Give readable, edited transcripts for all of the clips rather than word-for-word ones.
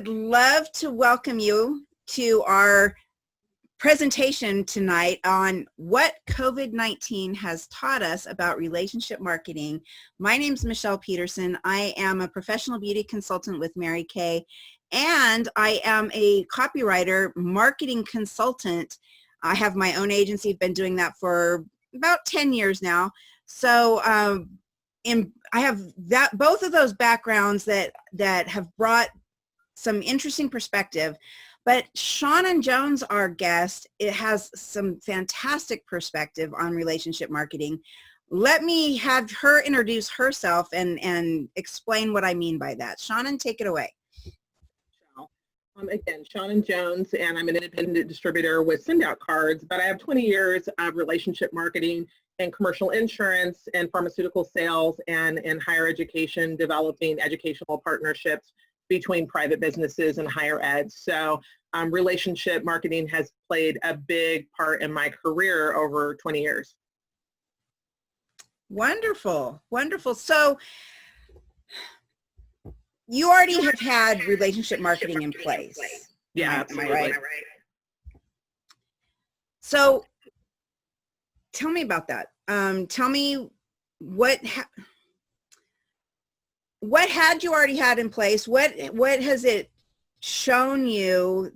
would love to welcome you to our presentation tonight on what COVID-19 has taught us about relationship marketing. My name is Michele Peterson. I am a professional beauty consultant with Mary Kay, and I am a copywriter, marketing consultant. I have my own agency, been doing that for about 10 years now. So I have both of those backgrounds that have brought some interesting perspective. But Seannon Jones, our guest, it has some fantastic perspective on relationship marketing. Let me have her introduce herself and explain what I mean by that. Seannon, take it away. Again, Seannon Jones, and I'm an independent distributor with Send Out Cards, but I have 20 years of relationship marketing and commercial insurance and pharmaceutical sales and in higher education, developing educational partnerships between private businesses and higher ed. So relationship marketing has played a big part in my career over 20 years. Wonderful, wonderful. So you already have had relationship marketing in place. Yeah, am I right? So tell me about that. Tell me what had you already had in place? What has it shown you?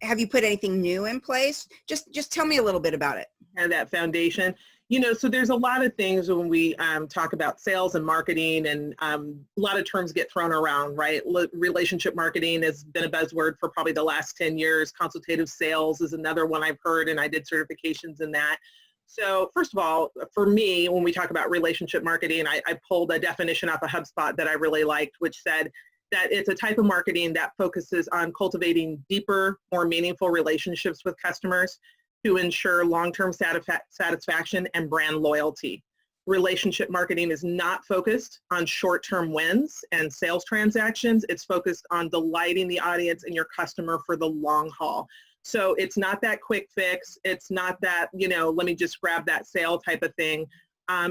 Have you put anything new in place? Just tell me a little bit about it. And that foundation. So there's a lot of things when we talk about sales and marketing, and a lot of terms get thrown around, right? Relationship marketing has been a buzzword for probably the last 10 years. Consultative sales is another one I've heard, and I did certifications in that. So first of all, for me, when we talk about relationship marketing, I pulled a definition off of HubSpot that I really liked, which said that it's a type of marketing that focuses on cultivating deeper, more meaningful relationships with customers to ensure long-term satisfaction and brand loyalty. Relationship marketing is not focused on short-term wins and sales transactions. It's focused on delighting the audience and your customer for the long haul. So it's not that quick fix. It's not that, let me just grab that sale type of thing.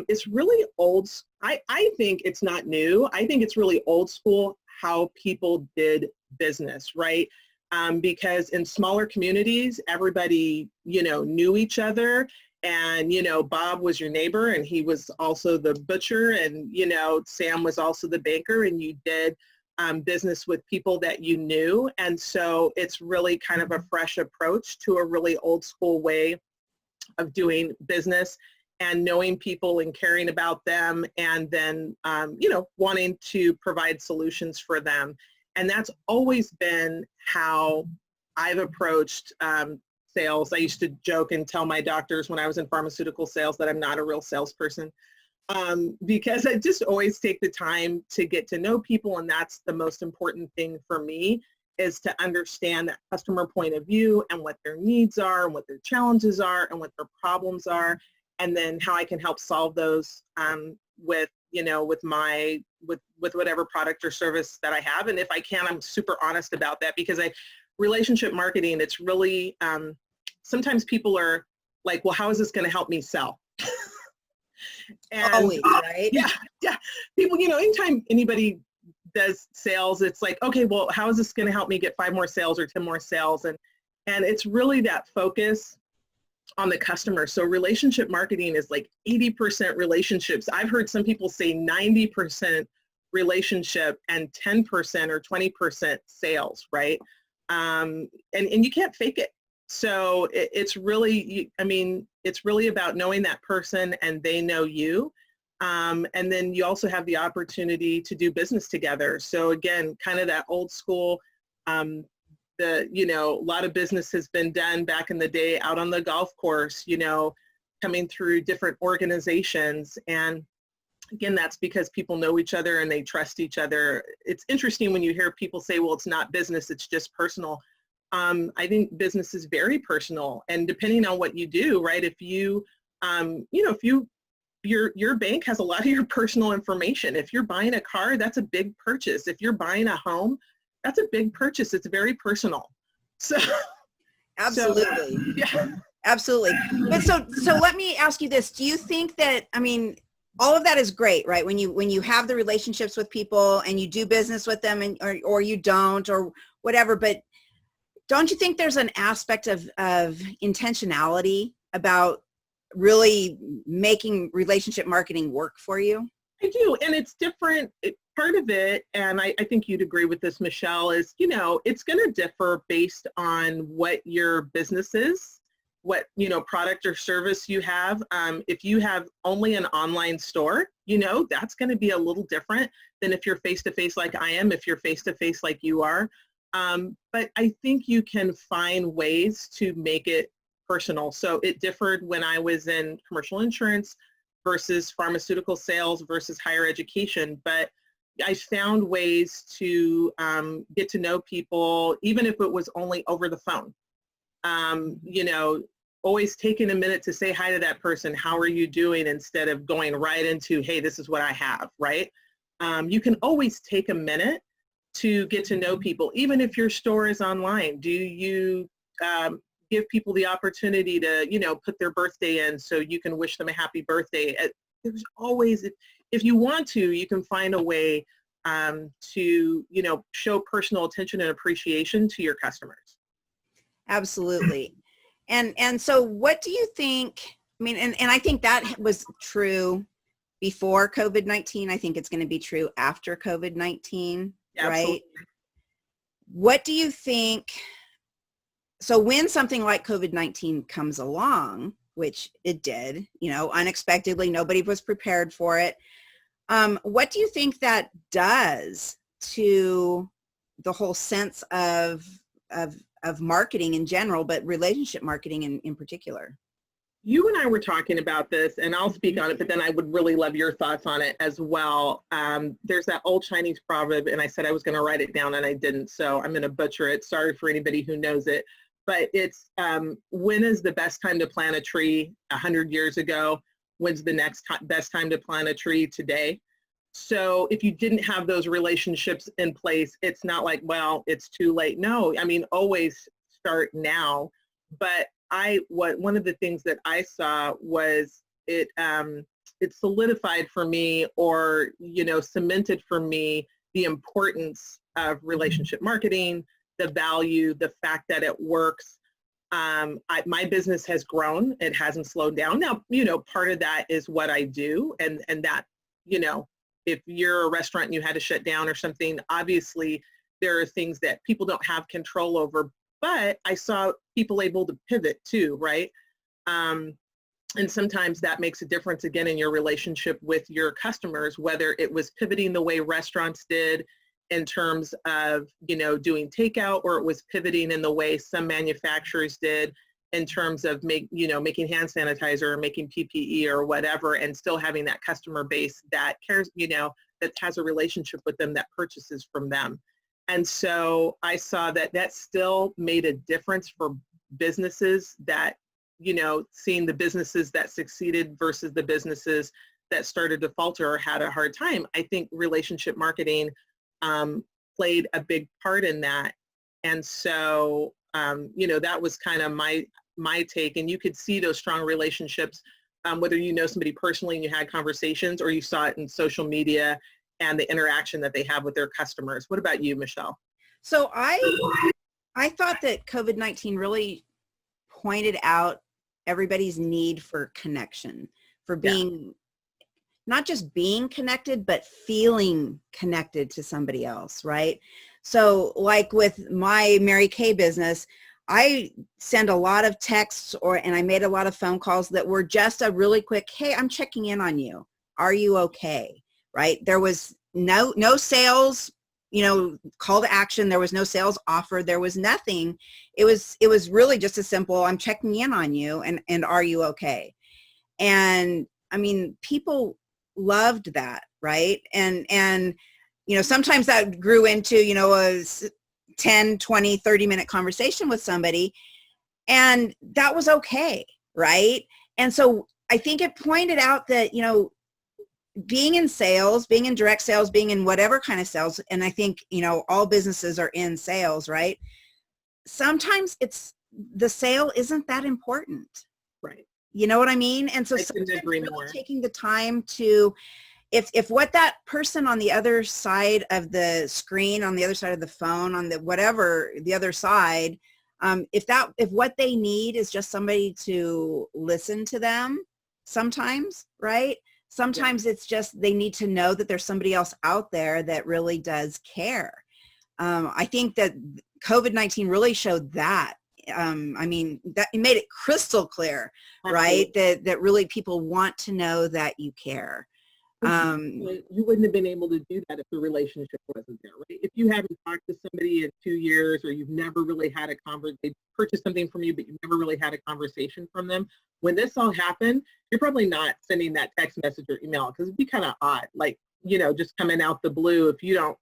It's really old. I think it's not new. I think it's really old school how people did business, right? Because in smaller communities, everybody, knew each other, and, Bob was your neighbor, and he was also the butcher, and, Sam was also the banker, and you did business with people that you knew. And so it's really kind of a fresh approach to a really old school way of doing business and knowing people and caring about them, and then, wanting to provide solutions for them. And that's always been how I've approached sales. I used to joke and tell my doctors when I was in pharmaceutical sales that I'm not a real salesperson, because I just always take the time to get to know people. And that's the most important thing for me, is to understand that customer point of view and what their needs are and what their challenges are and what their problems are, and then how I can help solve those with whatever product or service that I have. And if I can, I'm super honest about that, because relationship marketing, it's really, sometimes people are like, well, how is this going to help me sell? And, always, right? Yeah. People, anytime anybody does sales, it's like, okay, well, how is this going to help me get 5 more sales or 10 more sales? And it's really that focus on the customer. So relationship marketing is like 80% relationships. I've heard some people say 90% relationship and 10% or 20% sales, right? And you can't fake it. So it's really, it's really about knowing that person and they know you. And then you also have the opportunity to do business together. So again, kind of that old school, a lot of business has been done back in the day out on the golf course, coming through different organizations. And again, that's because people know each other and they trust each other. It's interesting when you hear people say, well, it's not business, it's just personal. I think business is very personal, and depending on what you do, right? If you, your bank has a lot of your personal information. If you're buying a car, that's a big purchase. If you're buying a home, that's a big purchase. It's very personal. So absolutely. Yeah. Absolutely. But so let me ask you this. Do you think that, all of that is great, right? When you have the relationships with people and you do business with them, and or you don't, or whatever. But don't you think there's an aspect of intentionality about really making relationship marketing work for you? I do, and it's different. Part of it, and I think you'd agree with this, Michelle, is, it's going to differ based on what your business is, what, product or service you have. If you have only an online store, that's going to be a little different than if you're face-to-face like I am, if you're face-to-face like you are. But I think you can find ways to make it personal. So it differed when I was in commercial insurance versus pharmaceutical sales versus higher education. But I found ways to get to know people, even if it was only over the phone. Always taking a minute to say hi to that person. How are you doing? Instead of going right into, hey, this is what I have, right? You can always take a minute to get to know people, even if your store is online. Do you give people the opportunity to, put their birthday in so you can wish them a happy birthday? There's always, if you want to, you can find a way to, show personal attention and appreciation to your customers. Absolutely. And so what do you think, I mean, and I think that was true before COVID-19. I think it's going to be true after COVID-19, Yeah, right? absolutely. What do you think, so when something like COVID-19 comes along, which it did, unexpectedly, nobody was prepared for it. What do you think that does to the whole sense of marketing in general, but relationship marketing in particular? You and I were talking about this, and I'll speak on it, but then I would really love your thoughts on it as well. There's that old Chinese proverb, and I said I was going to write it down, and I didn't, so I'm going to butcher it. Sorry for anybody who knows it. But it's, when is the best time to plant a tree 100 years ago? When's the next best time to plant a tree today? So if you didn't have those relationships in place, it's not like, well, it's too late. No, I mean, always start now. But one of the things that I saw was it solidified for me, or, cemented for me, the importance of relationship marketing, the value, the fact that it works. My business has grown. It hasn't slowed down. Now, part of that is what I do, and that, if you're a restaurant and you had to shut down or something, obviously there are things that people don't have control over, but I saw people able to pivot too, right? And sometimes that makes a difference, again, in your relationship with your customers, whether it was pivoting the way restaurants did in terms of, doing takeout, or it was pivoting in the way some manufacturers did in terms of making hand sanitizer or making PPE or whatever, and still having that customer base that cares, that has a relationship with them, that purchases from them. And so I saw that still made a difference for businesses that, seeing the businesses that succeeded versus the businesses that started to falter or had a hard time. I think relationship marketing played a big part in that. And so, that was kind of my take. And you could see those strong relationships, whether somebody personally and you had conversations, or you saw it in social media and the interaction that they have with their customers. What about you, Michelle? So I thought that COVID-19 really pointed out everybody's need for connection, for being, not just being connected, but feeling connected to somebody else, right? So like with my Mary Kay business, I send a lot of texts and I made a lot of phone calls that were just a really quick, hey, I'm checking in on you. Are you okay? Right? There was no sales, call to action. There was no sales offer. There was nothing. It was really just a simple, I'm checking in on you, and are you okay? And I mean, people loved that, right? And sometimes that grew into, a 10, 20, 30-minute conversation with somebody, and that was okay, right? And so I think it pointed out that, being in sales, being in direct sales, being in whatever kind of sales, and I think, all businesses are in sales, right? Sometimes the sale isn't that important. Right. You know what I mean? And so I couldn't sometimes agree really more. taking the time to, if what that person on the other side of the screen, on the other side of the phone, on the whatever, the other side, if what they need is just somebody to listen to them sometimes, right? Sometimes it's just they need to know that there's somebody else out there that really does care. I think that COVID-19 really showed that. I mean, that it made it crystal clear, right? That really people want to know that you care. You wouldn't have been able to do that if the relationship wasn't there, right? If you haven't talked to somebody in 2 years, or you've never really had a conversation, they purchased something from you, but you've never really had a conversation from them. When this all happened, you're probably not sending that text message or email, because it'd be kind of odd, like, just coming out the blue. If you don't,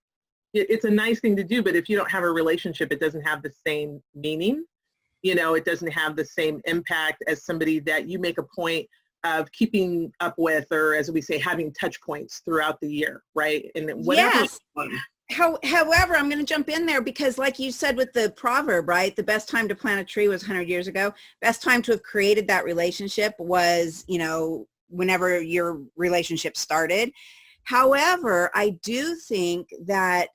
it's a nice thing to do, but if you don't have a relationship, it doesn't have the same meaning. It doesn't have the same impact as somebody that you make a point of keeping up with, or as we say, having touch points throughout the year, right? And whatever. Yes. However, I'm going to jump in there because, like you said with the proverb, right? The best time to plant a tree was 100 years ago. Best time to have created that relationship was, whenever your relationship started. However, I do think that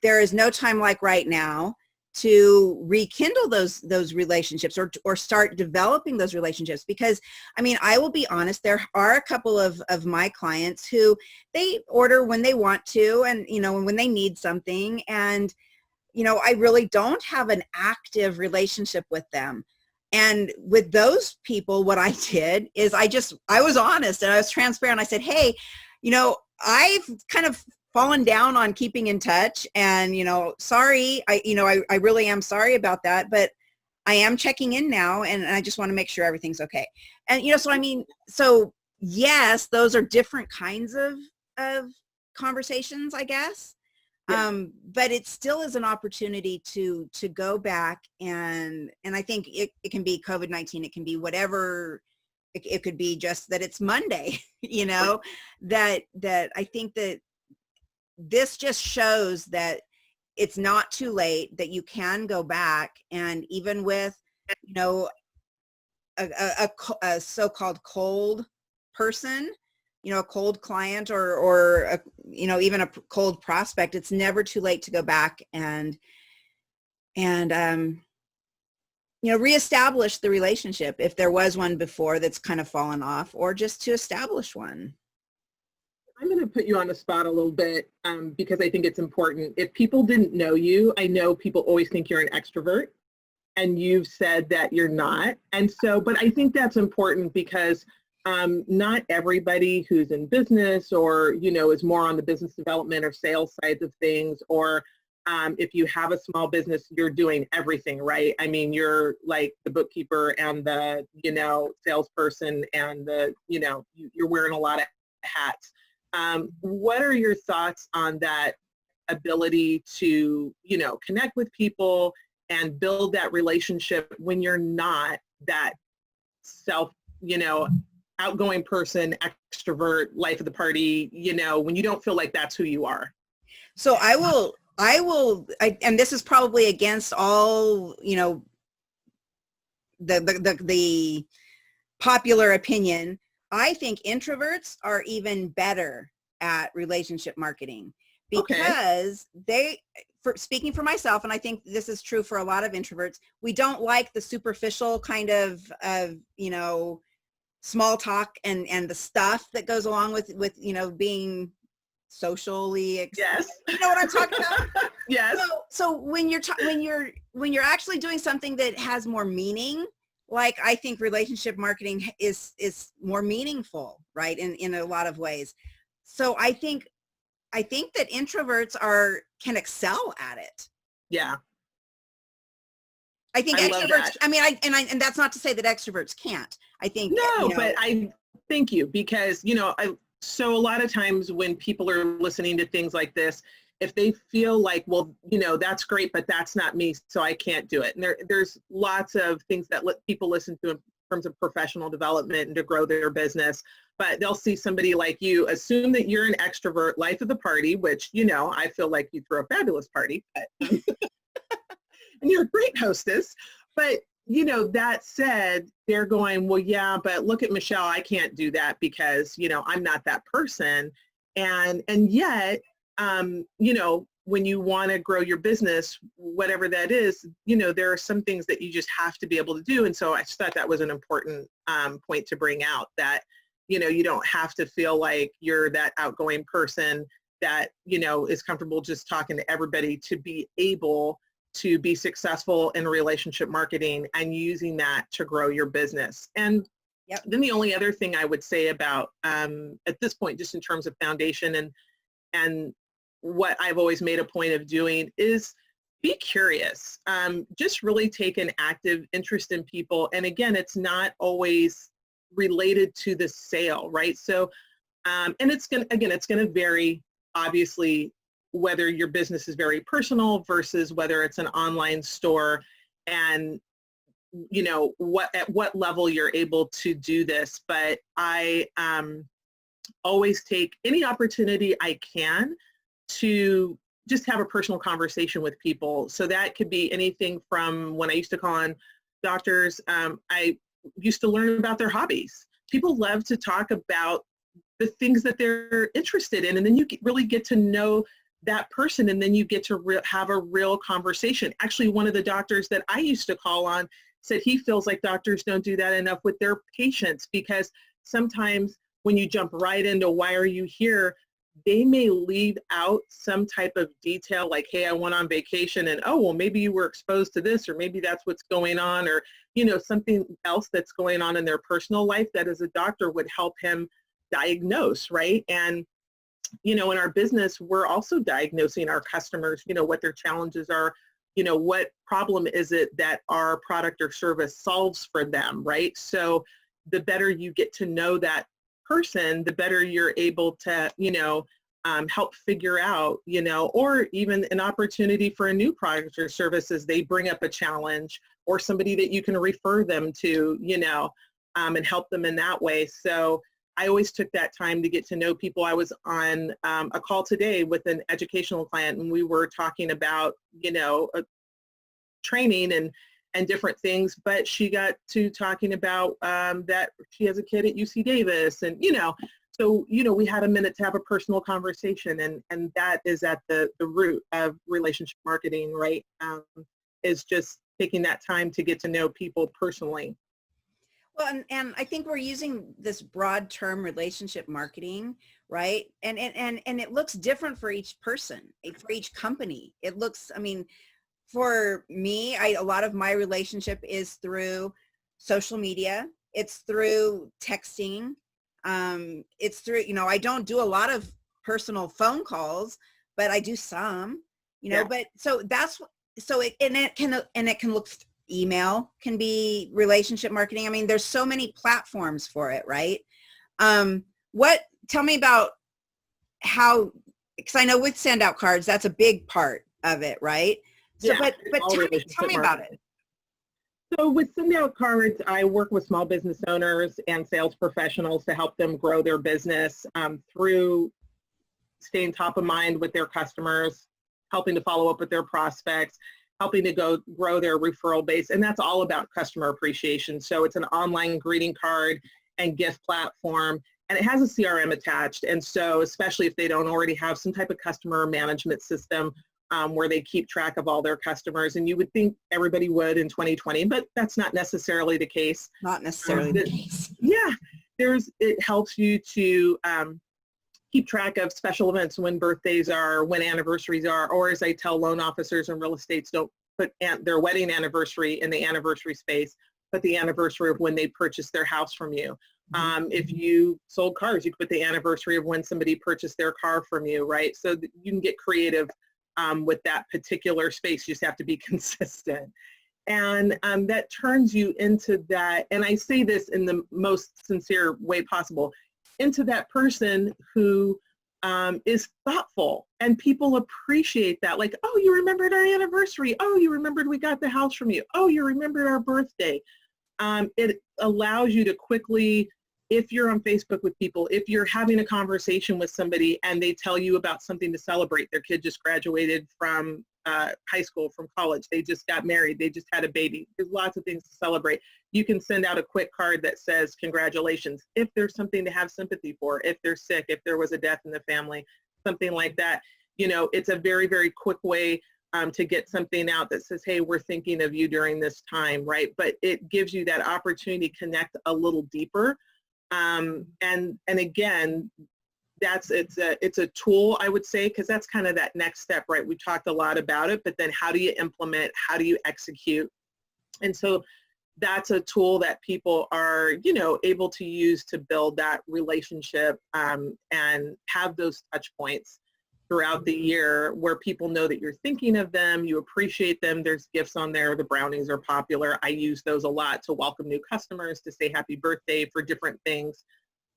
there is no time like right now to rekindle those relationships, or start developing those relationships. Because I mean, I will be honest, there are a couple of my clients who they order when they want to, and when they need something, and I really don't have an active relationship with them. And with those people, what I did is I was honest and I was transparent. I said, hey, I've kind of fallen down on keeping in touch, and sorry, I really am sorry about that, but I am checking in now, and I just want to make sure everything's okay. And so yes, those are different kinds of conversations, I guess. Yeah. But it still is an opportunity to go back, and I think it can be COVID-19, it can be whatever. It could be just that it's Monday, that I think that this just shows that it's not too late, that you can go back, and even with, a so-called cold person, a cold client, or even a cold prospect, it's never too late to go back and reestablish the relationship if there was one before that's kind of fallen off, or just to establish one. I'm going to put you on the spot a little bit, because I think it's important. If people didn't know you, I know people always think you're an extrovert, and you've said that you're not. And so, but I think that's important because not everybody who's in business, or, is more on the business development or sales sides of things, or if you have a small business, you're doing everything, right? I mean, you're like the bookkeeper and the, salesperson, and you're wearing a lot of hats. What are your thoughts on that ability to, connect with people and build that relationship when you're not that outgoing person, extrovert, life of the party, when you don't feel like that's who you are? So I will, and this is probably against all, the popular opinion. I think introverts are even better at relationship marketing, because speaking for myself, and I think this is true for a lot of introverts, we don't like the superficial kind of small talk and the stuff that goes along with being socially. Yes. You know what I'm talking about? Yes. So when you're actually doing something that has more meaning, like, I think relationship marketing is more meaningful, right? In a lot of ways. So I think that introverts can excel at it. Yeah. I think extroverts, I mean, and that's not to say that extroverts can't. I think. No, but I thank you, because, so a lot of times when people are listening to things like this, if they feel like, well, that's great, but that's not me, so I can't do it. And there's lots of things that people listen to in terms of professional development and to grow their business, but they'll see somebody like you, assume that you're an extrovert, life of the party, which, I feel like you throw a fabulous party, but, and you're a great hostess, but that said, they're going, well, yeah, but look at Michelle, I can't do that because, I'm not that person. And yet, when you want to grow your business, whatever that is, there are some things that you just have to be able to do. And so I just thought that was an important point to bring out, that, you don't have to feel like you're that outgoing person that, is comfortable just talking to everybody to be able to be successful in relationship marketing and using that to grow your business. And then the only other thing I would say about at this point, just in terms of foundation and what I've always made a point of doing, is be curious. Just really take an active interest in people. And again, it's not always related to the sale, right? So, and it's going to vary, obviously, whether your business is very personal versus whether it's an online store, and at what level you're able to do this. But I always take any opportunity I can to just have a personal conversation with people. So that could be anything from when I used to call on doctors, I used to learn about their hobbies. People love to talk about the things that they're interested in, and then you really get to know that person, and then you get to have a real conversation. Actually, one of the doctors that I used to call on said he feels like doctors don't do that enough with their patients, because sometimes when you jump right into why are you here, they may leave out some type of detail like, hey, I went on vacation, and oh, well, maybe you were exposed to this, or maybe that's what's going on, or something else that's going on in their personal life that as a doctor would help him diagnose, right? And in our business, we're also diagnosing our customers, what their challenges are, what problem is it that our product or service solves for them, right? So the better you get to know that person, the better you're able to, help figure out, or even an opportunity for a new product or service as they bring up a challenge, or somebody that you can refer them to, and help them in that way. So I always took that time to get to know people. I was on a call today with an educational client, and we were talking about, training and different things, but she got to talking about that she has a kid at UC Davis, and, so, we had a minute to have a personal conversation, and that is at the root of relationship marketing, right? Is just taking that time to get to know people personally. Well, and I think we're using this broad term relationship marketing, right? And it looks different for each person, for each company. It looks, for me, a lot of my relationship is through social media. It's through texting. It's through, I don't do a lot of personal phone calls, but I do some, but so it can look, email can be relationship marketing. There's so many platforms for it, right? Tell me about how, because I know with send out cards, that's a big part of it, right? So, yeah, but tell me about it. So with send out cards, I work with small business owners and sales professionals to help them grow their business through staying top of mind with their customers, helping to follow up with their prospects, helping to grow their referral base. And that's all about customer appreciation. So it's an online greeting card and gift platform, and it has a CRM attached. And so especially if they don't already have some type of customer management system where they keep track of all their customers, and you would think everybody would in 2020, but that's not necessarily the case. Not necessarily the case. Yeah, it helps you to keep track of special events, when birthdays are, when anniversaries are, or as I tell loan officers and real estates, don't put their wedding anniversary in the anniversary space, but the anniversary of when they purchased their house from you. If you sold cars, you could put the anniversary of when somebody purchased their car from you, right? So that you can get creative with that particular space. You just have to be consistent. And that turns you into that, and I say this in the most sincere way possible, into that person who is thoughtful, and people appreciate that. Like, oh, you remembered our anniversary. Oh, you remembered we got the house from you. Oh, you remembered our birthday. It allows you to quickly, if you're on Facebook with people, if you're having a conversation with somebody and they tell you about something to celebrate, their kid just graduated from high school, from college. They just got married. They just had a baby. There's lots of things to celebrate. You can send out a quick card that says congratulations. If there's something to have sympathy for, if they're sick, if there was a death in the family, something like that. You know, it's a very, very quick way to get something out that says, hey, we're thinking of you during this time, right? But it gives you that opportunity to connect a little deeper. And again, it's a tool, I would say, because that's kind of that next step, right? We talked a lot about it, but then how do you implement? How do you execute? And so that's a tool that people are, you know, able to use to build that relationship and have those touch points throughout the year where people know that you're thinking of them, you appreciate them. There's gifts on there. The brownies are popular. I use those a lot to welcome new customers, to say happy birthday, for different things.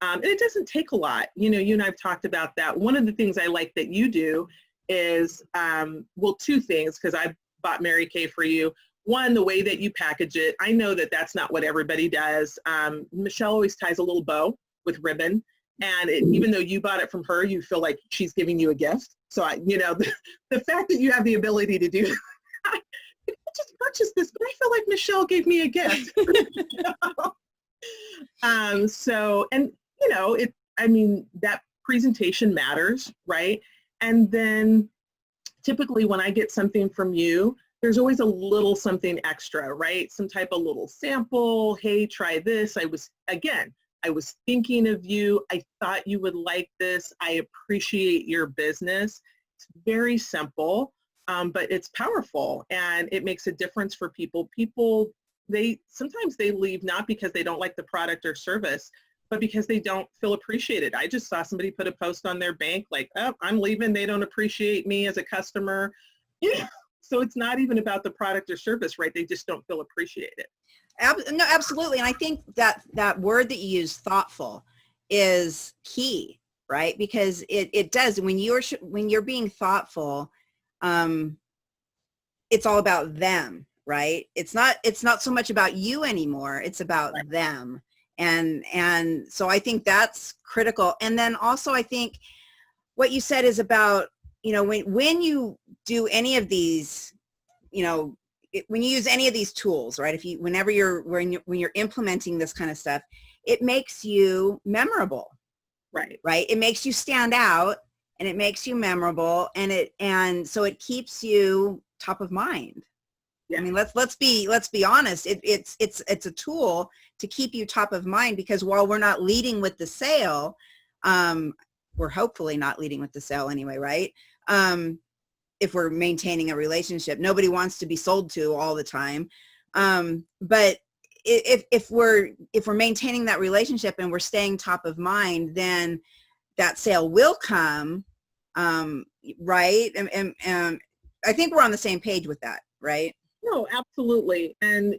And it doesn't take a lot. You know, you and I have talked about that. One of the things I like that you do is, well, two things, because I bought Mary Kay for you. One, the way that you package it. I know that that's not what everybody does. Michele always ties a little bow with ribbon. And even though you bought it from her, you feel like she's giving you a gift. So, the fact that you have the ability to do that, I just purchased this, but I feel like Michele gave me a gift. That presentation matters, right? And then typically when I get something from you, there's always a little something extra, right? Some type of little sample. Hey, try this. I was thinking of you. I thought you would like this. I appreciate your business. It's very simple, but it's powerful, and it makes a difference for people. People, sometimes they leave not because they don't like the product or service, but because they don't feel appreciated. I just saw somebody put a post on their bank like, oh, I'm leaving. They don't appreciate me as a customer. Yeah. So it's not even about the product or service, right? They just don't feel appreciated. No, absolutely. And I think that word that you use, thoughtful, is key, right? Because it does, when you're being thoughtful, it's all about them, right? It's not so much about you anymore. It's about them. And so I think that's critical. And then also I think what you said is about, when you do any of these, when you use any of these tools, right? When you're implementing this kind of stuff, it makes you memorable, right? It makes you stand out, and it makes you memorable, and so it keeps you top of mind. Yeah. I mean, let's be honest. It's a tool to keep you top of mind, because while we're not leading with the sale, we're hopefully not leading with the sale anyway, right? If we're maintaining a relationship, nobody wants to be sold to all the time. But if we're maintaining that relationship and we're staying top of mind, then that sale will come, right? And I think we're on the same page with that, right? No, absolutely. And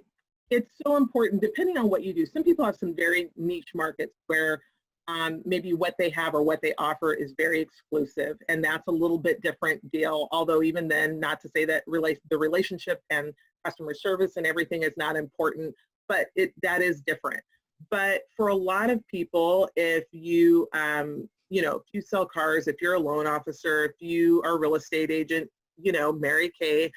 it's so important, depending on what you do. Some people have some very niche markets where maybe what they have or what they offer is very exclusive, and that's a little bit different deal. Although even then, not to say that the relationship and customer service and everything is not important, but that is different. But for a lot of people, if you if you sell cars, if you're a loan officer, if you are a real estate agent, Mary Kay,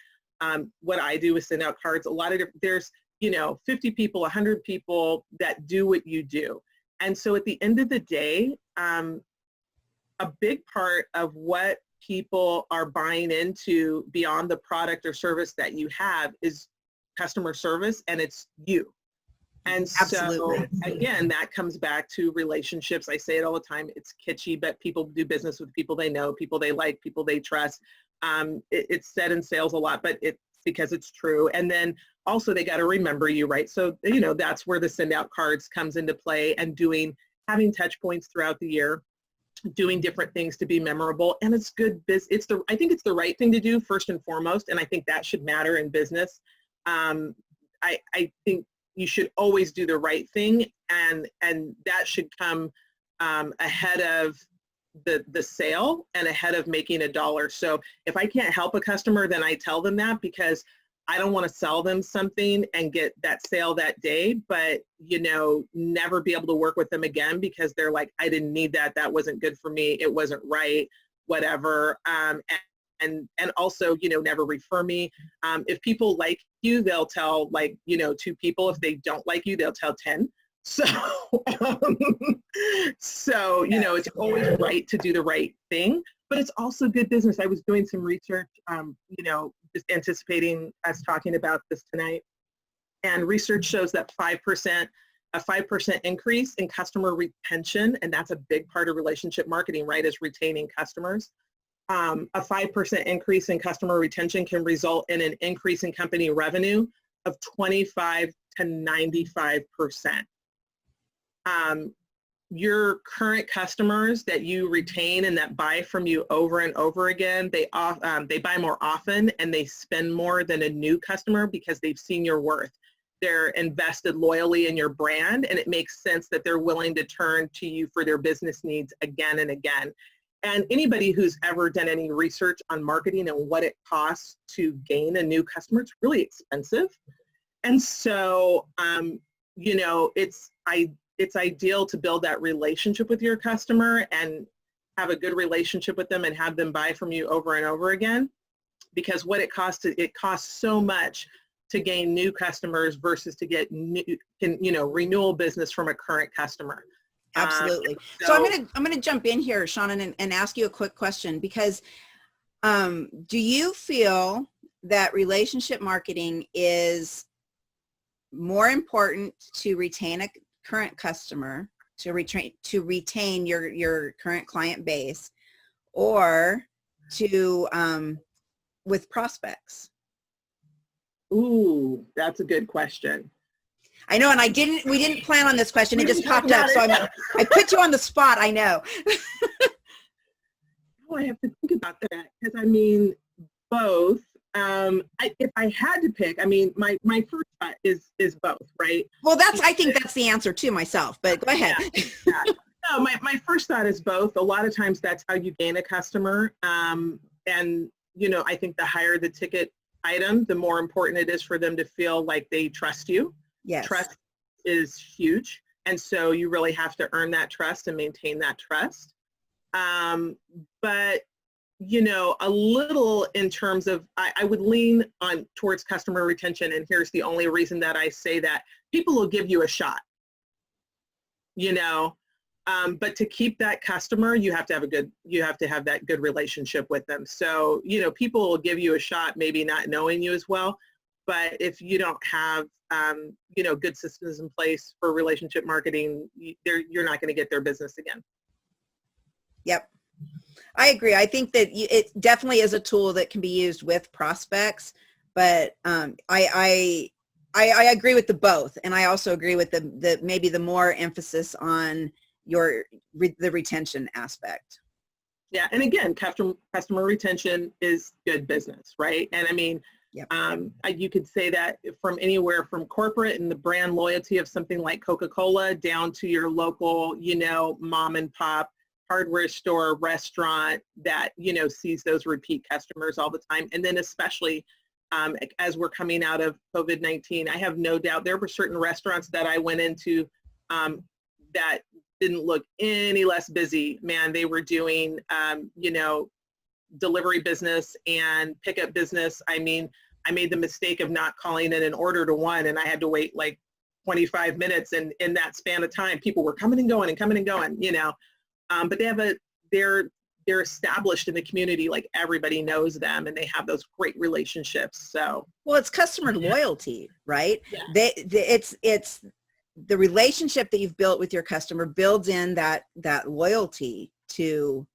what I do is send out cards. A lot of there's 50 people, 100 people that do what you do. And so at the end of the day, a big part of what people are buying into beyond the product or service that you have is customer service, and it's you. And Absolutely. So again, that comes back to relationships. I say it all the time. It's kitschy, but people do business with people they know, people they like, people they trust. It's said in sales a lot, but it's because it's true. And then also they got to remember you, right? So, that's where the send out cards comes into play, and having touch points throughout the year, doing different things to be memorable. And it's good business. I think it's the right thing to do first and foremost. And I think that should matter in business. I think you should always do the right thing, and that should come ahead of the sale and ahead of making a dollar. So if I can't help a customer, then I tell them that, because I don't want to sell them something and get that sale that day, but never be able to work with them again because they're like, I didn't need that. That wasn't good for me. It wasn't right, whatever. And and also, never refer me. If people like you, they'll tell, like, 2 people. If they don't like you, they'll tell 10. So, um, it's always right to do the right thing, but it's also good business. I was doing some research, just anticipating us talking about this tonight. And research shows that a 5% increase in customer retention, and that's a big part of relationship marketing, right, is retaining customers. A 5% increase in customer retention can result in an increase in company revenue of 25 to 95%. Your current customers that you retain and that buy from you over and over again, they buy more often and they spend more than a new customer because they've seen your worth. They're invested loyally in your brand, and it makes sense that they're willing to turn to you for their business needs again and again. And anybody who's ever done any research on marketing and what it costs to gain a new customer, it's really expensive. And so, it's ideal to build that relationship with your customer and have a good relationship with them and have them buy from you over and over again, because what it costs so much to gain new customers versus to get renewal business from a current customer. Absolutely. So I'm gonna jump in here, Seannon, and ask you a quick question, because do you feel that relationship marketing is more important to retain a current customer, to retain your current client base, or to with prospects? Ooh, that's a good question. I know, and we didn't plan on this question. It just popped up, so I put you on the spot. I know. Oh, I have to think about that, because both. If I had to pick, my first thought is both, right? Well, I think that's the answer too myself, but go ahead. Yeah. No, my first thought is both. A lot of times that's how you gain a customer. And, I think the higher the ticket item, the more important it is for them to feel like they trust you. Yes. Trust is huge. And so you really have to earn that trust and maintain that trust. But a little in terms of, I would lean on towards customer retention. And here's the only reason that I say that: people will give you a shot, but to keep that customer, you have to have that good relationship with them. So, people will give you a shot, maybe not knowing you as well, but if you don't have, good systems in place for relationship marketing, you're not going to get their business again. Yep. I agree. I think that it definitely is a tool that can be used with prospects, but I agree with the both, and I also agree with the maybe the more emphasis on the retention aspect. Yeah, and again, customer retention is good business, right? And yep. You could say that from anywhere from corporate and the brand loyalty of something like Coca-Cola down to your local, mom and pop hardware store, restaurant that, sees those repeat customers all the time. And then especially as we're coming out of COVID-19, I have no doubt there were certain restaurants that I went into that didn't look any less busy. Man, they were doing, delivery business and pickup business. I made the mistake of not calling in an order to one, and I had to wait like 25 minutes. And in that span of time, people were coming and going, but they're established in the community, like everybody knows them and they have those great relationships. So, well, it's customer loyalty, right? Yeah. It's the relationship that you've built with your customer builds in that loyalty to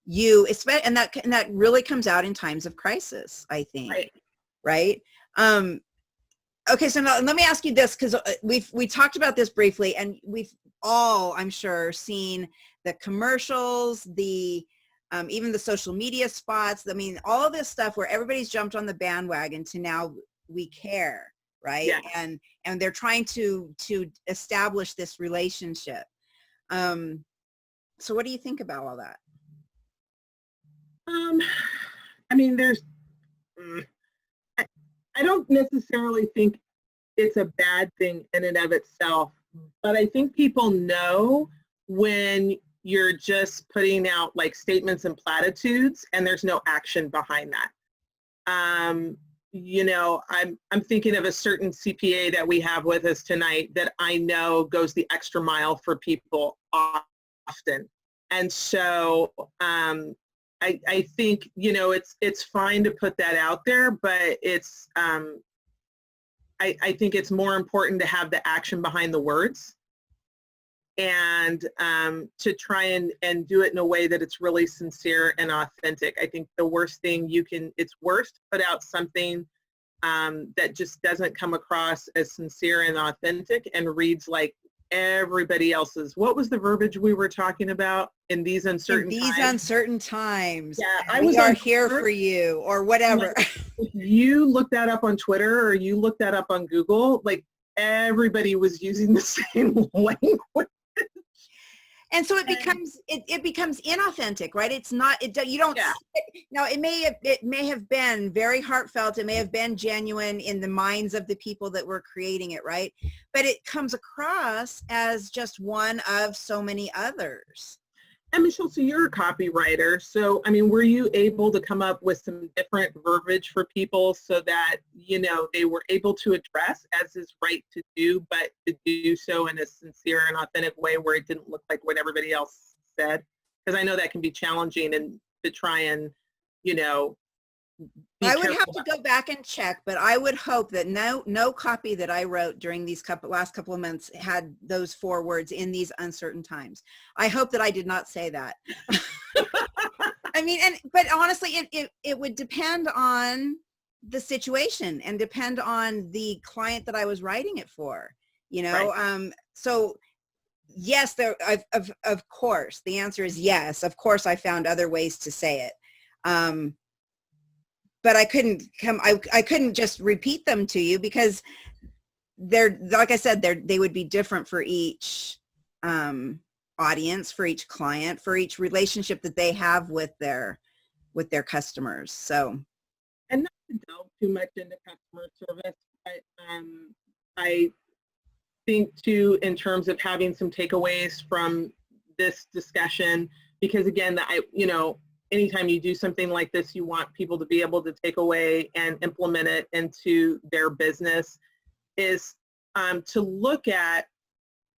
you, and that really comes out in times of crisis, I think. Right? Okay, so now let me ask you this, because we talked about this briefly, and we've all, I'm sure, seen the commercials, the even the social media spots. All of this stuff where everybody's jumped on the bandwagon to now we care, right? Yeah. And they're trying to establish this relationship. So what do you think about all that? I don't necessarily think it's a bad thing in and of itself, but I think people know when you're just putting out like statements and platitudes, and there's no action behind that. You know, I'm thinking of a certain CPA that we have with us tonight that I know goes the extra mile for people often. And so I think, you know, it's fine to put that out there, but it's I think it's more important to have the action behind the words, and to try and do it in a way that it's really sincere and authentic. I think the worst thing it's worse to put out something that just doesn't come across as sincere and authentic and reads like everybody else's. What was the verbiage we were talking about? In these uncertain times? Uncertain times. Yeah, we are here for you, or whatever. If you look that up on Twitter or you look that up on Google, like everybody was using the same language. And so it becomes inauthentic, right? It's not, you don't, Yeah. Now it may have been very heartfelt. It may have been genuine in the minds of the people that were creating it, right? But it comes across as just one of so many others. And Michele, so you're a copywriter. So, I mean, were you able to come up with some different verbiage for people so that, you know, they were able to address, as is right to do, but to do so in a sincere and authentic way where it didn't look like what everybody else said? Because I know that can be challenging, and to try and, you know, I would have to go back and check, but I would hope that no copy that I wrote during these last couple of months had those 4 words, in these uncertain times. I hope that I did not say that. I mean, but honestly, it would depend on the situation and depend on the client that I was writing it for, you know? Right. So yes, of course, the answer is yes. Of course, I found other ways to say it. But I couldn't just repeat them to you, because they're, like I said, they would be different for each audience, for each client, for each relationship that they have with their customers. So, and not to delve too much into customer service, but I think too, in terms of having some takeaways from this discussion, because again, you know, anytime you do something like this, you want people to be able to take away and implement it into their business, is to look at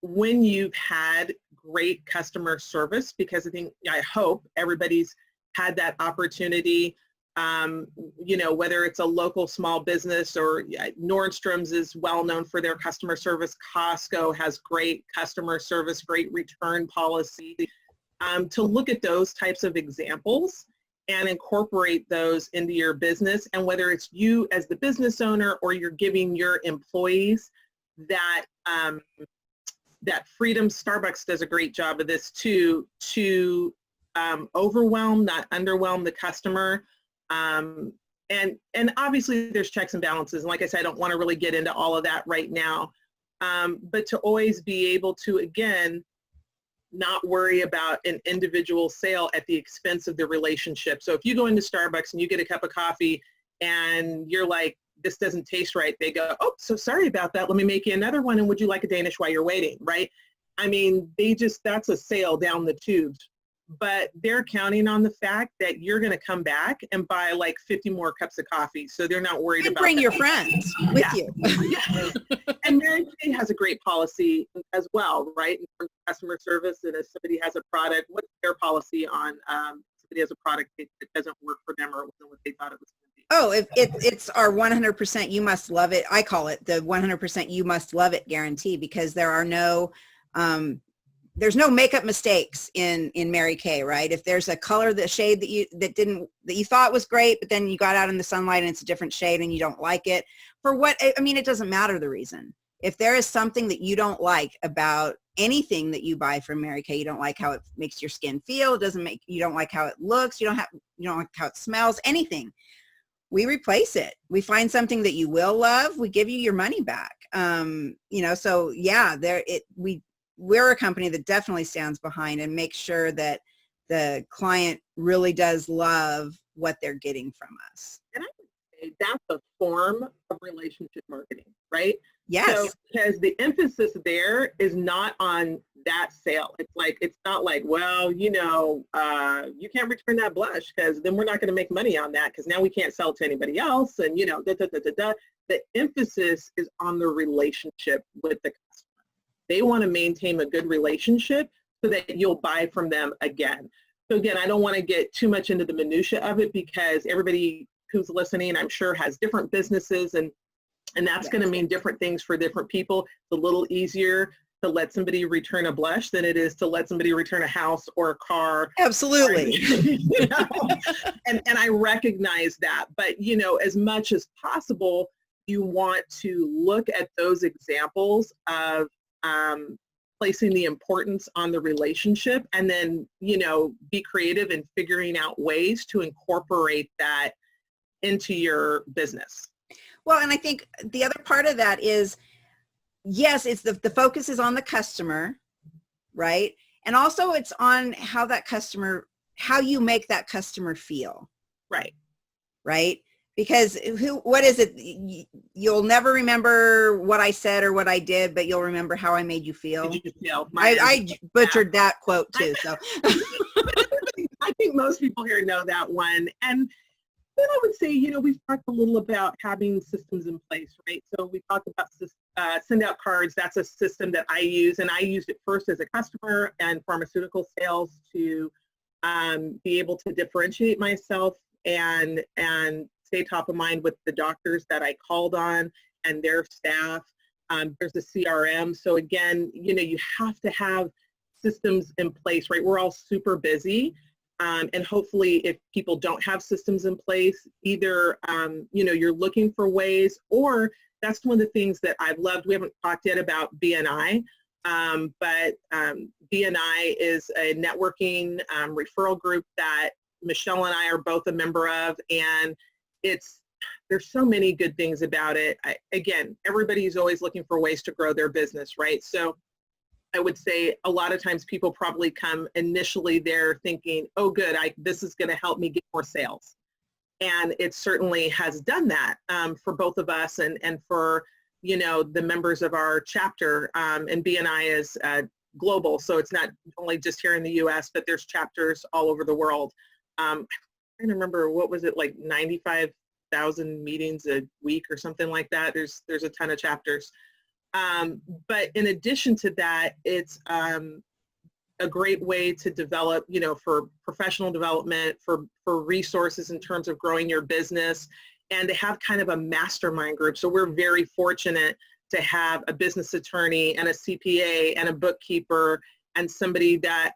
when you've had great customer service, because I hope everybody's had that opportunity, you know, whether it's a local small business, or Nordstrom's is well known for their customer service. Costco has great customer service, great return policy. To look at those types of examples and incorporate those into your business, and whether it's you as the business owner or you're giving your employees that that freedom. Starbucks does a great job of this too, to overwhelm, not underwhelm the customer. And obviously there's checks and balances, and like I said, I don't want to really get into all of that right now, but to always be able to, again, not worry about an individual sale at the expense of the relationship. So if you go into Starbucks and you get a cup of coffee and you're like, this doesn't taste right, they go, oh, so sorry about that, let me make you another one, and would you like a Danish while you're waiting, right? I mean, that's a sale down the tubes, but they're counting on the fact that you're going to come back and buy like 50 more cups of coffee, so they're not worried about bring your friends with you. Yeah. And Mary Kay has a great policy as well, right, in terms of customer service. And if somebody has a product, what's their policy on somebody has a product that doesn't work for them or wasn't what they thought it was going to be? Oh, if it's our 100% you must love it. I call it the 100% you must love it guarantee, because there are no there's no makeup mistakes in Mary Kay, right? If there's a color, the shade that you thought was great, but then you got out in the sunlight and it's a different shade and you don't like it, it doesn't matter the reason. If there is something that you don't like about anything that you buy from Mary Kay, you don't like how it makes your skin feel, you don't like how it looks, you don't like how it smells, anything, we replace it. We find something that you will love, we give you your money back. So yeah, we're a company that definitely stands behind and makes sure that the client really does love what they're getting from us. And I would say that's a form of relationship marketing, right? Yes. So, because the emphasis there is not on that sale. It's like, it's not like, well, you can't return that blush because then we're not going to make money on that because now we can't sell to anybody else. And, the emphasis is on the relationship with the customer. They want to maintain a good relationship so that you'll buy from them again. So again, I don't want to get too much into the minutia of it because everybody who's listening, I'm sure, has different businesses, and that's going to mean different things for different people. It's a little easier to let somebody return a blush than it is to let somebody return a house or a car. Absolutely. And I recognize that, but as much as possible, you want to look at those examples of placing the importance on the relationship, and then be creative in figuring out ways to incorporate that into your business. Well, and I think the other part of that is, yes, it's the focus is on the customer, right? And also it's on how you make that customer feel. Right. Right? Because what is it? You'll never remember what I said or what I did, but you'll remember how I made you feel. I butchered that quote too. So I think most people here know that one. And then I would say, we've talked a little about having systems in place, right? So we talked about send out cards. That's a system that I use, and I used it first as a customer and pharmaceutical sales to be able to differentiate myself and stay top of mind with the doctors that I called on and their staff. There's a CRM. So again, you have to have systems in place, right? We're all super busy. And hopefully if people don't have systems in place, either, you're looking for ways, or that's one of the things that I've loved. We haven't talked yet about BNI, but BNI is a networking referral group that Michele and I are both a member of, and there's so many good things about it. Again, everybody's always looking for ways to grow their business, right? So I would say a lot of times people probably come initially there thinking, oh good, this is going to help me get more sales. And it certainly has done that for both of us and for, the members of our chapter. And BNI is global, so it's not only just here in the US, but there's chapters all over the world. I'm trying to remember, what was it, like 95,000 meetings a week or something like that. There's a ton of chapters. But in addition to that, it's a great way to develop, for professional development, for resources in terms of growing your business, and to have kind of a mastermind group. So we're very fortunate to have a business attorney and a CPA and a bookkeeper and somebody that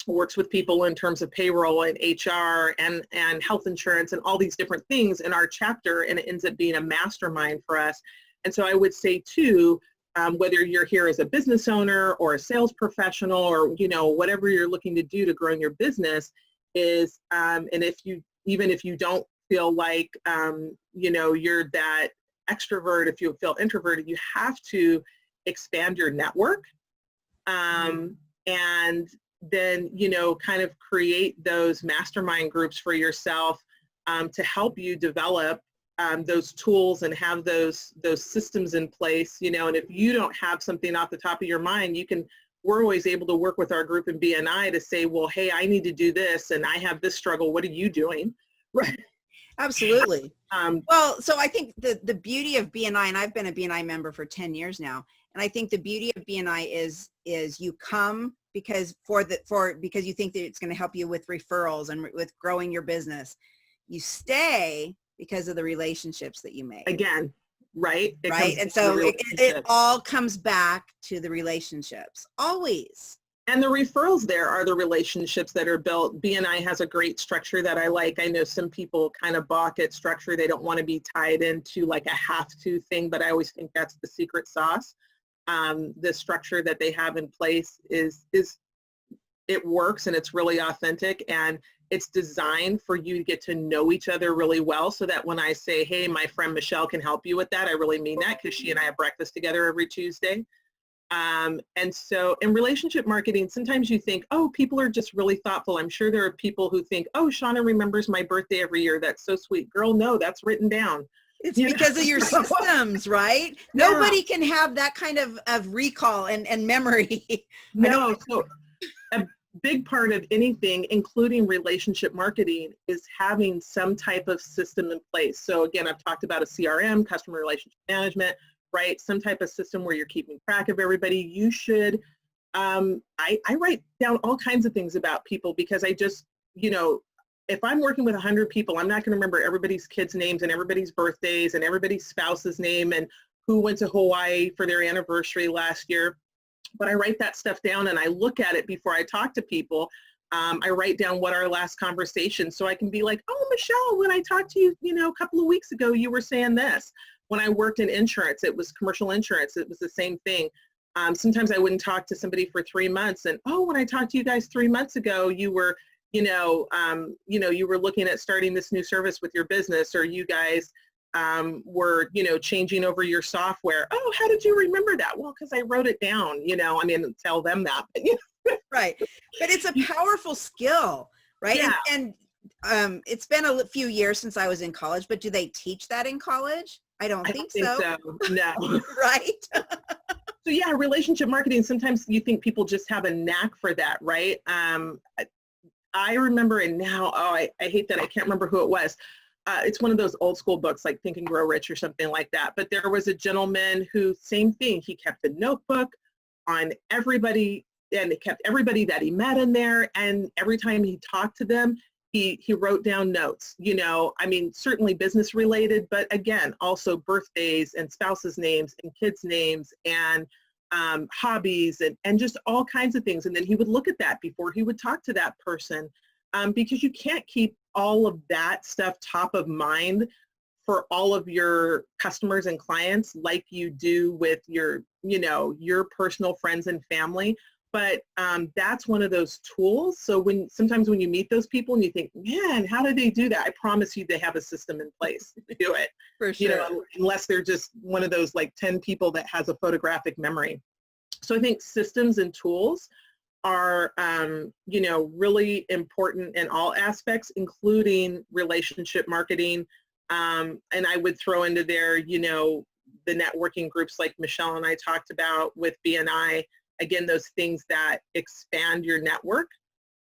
works with people in terms of payroll and HR and health insurance and all these different things in our chapter, and it ends up being a mastermind for us. And so I would say too, whether you're here as a business owner or a sales professional or, whatever you're looking to do to grow your business is, and even if you don't feel like, you're that extrovert, if you feel introverted, you have to expand your network. And then, kind of create those mastermind groups for yourself to help you develop those tools and have those systems in place, and if you don't have something off the top of your mind, we're always able to work with our group in BNI to say, well, hey, I need to do this and I have this struggle. What are you doing? Right. Absolutely. Well, so I think the beauty of BNI, and I've been a BNI member for 10 years now, and I think the beauty of BNI is you come because because you think that it's going to help you with referrals and with growing your business. You stay because of the relationships that you make. Again, right? Right. And so it all comes back to the relationships, always. And the referrals there are the relationships that are built. BNI has a great structure that I like. I know some people kind of balk at structure. They don't want to be tied into like a have-to thing, but I always think that's the secret sauce. The structure that they have in place is it works and it's really authentic, and it's designed for you to get to know each other really well, so that when I say, hey, my friend Michele can help you with that, I really mean that, because she and I have breakfast together every Tuesday. And so in relationship marketing, sometimes you think, oh, people are just really thoughtful. I'm sure there are people who think, oh, Seannon remembers my birthday every year. That's so sweet. Girl, no, that's written down. It's because of your systems, right? Yeah. Nobody can have that kind of recall and memory. No, so a big part of anything, including relationship marketing, is having some type of system in place. So again, I've talked about a CRM, customer relationship management, right? Some type of system where you're keeping track of everybody. You should, I write down all kinds of things about people because I just, if I'm working with 100 people, I'm not going to remember everybody's kids' names and everybody's birthdays and everybody's spouse's name and who went to Hawaii for their anniversary last year. But I write that stuff down and I look at it before I talk to people. I write down what our last conversation, so I can be like, oh, Michelle, when I talked to you, a couple of weeks ago, you were saying this. When I worked in insurance, it was commercial insurance. It was the same thing. Sometimes I wouldn't talk to somebody for 3 months, and when I talked to you guys 3 months ago, you were, you were looking at starting this new service with your business, or you guys were, changing over your software. Oh, how did you remember that? Well, because I wrote it down, tell them that. Right. But it's a powerful skill, right? Yeah. And it's been a few years since I was in college, but do they teach that in college? I don't think so. No. Right. So yeah, relationship marketing, sometimes you think people just have a knack for that, right? I remember, and now, I hate that I can't remember who it was. It's one of those old school books like Think and Grow Rich or something like that. But there was a gentleman who, same thing, he kept a notebook on everybody, and he kept everybody that he met in there. And every time he talked to them, he wrote down notes, certainly business related, but again, also birthdays and spouses' names and kids' names and hobbies and just all kinds of things. And then he would look at that before he would talk to that person, because you can't keep all of that stuff top of mind for all of your customers and clients like you do with your personal friends and family. But that's one of those tools. So sometimes when you meet those people and you think, man, how did they do that? I promise you they have a system in place to do it. For sure. Unless they're just one of those like 10 people that has a photographic memory. So I think systems and tools are, really important in all aspects, including relationship marketing. And I would throw into there, the networking groups like Michelle and I talked about with BNI. Again, those things that expand your network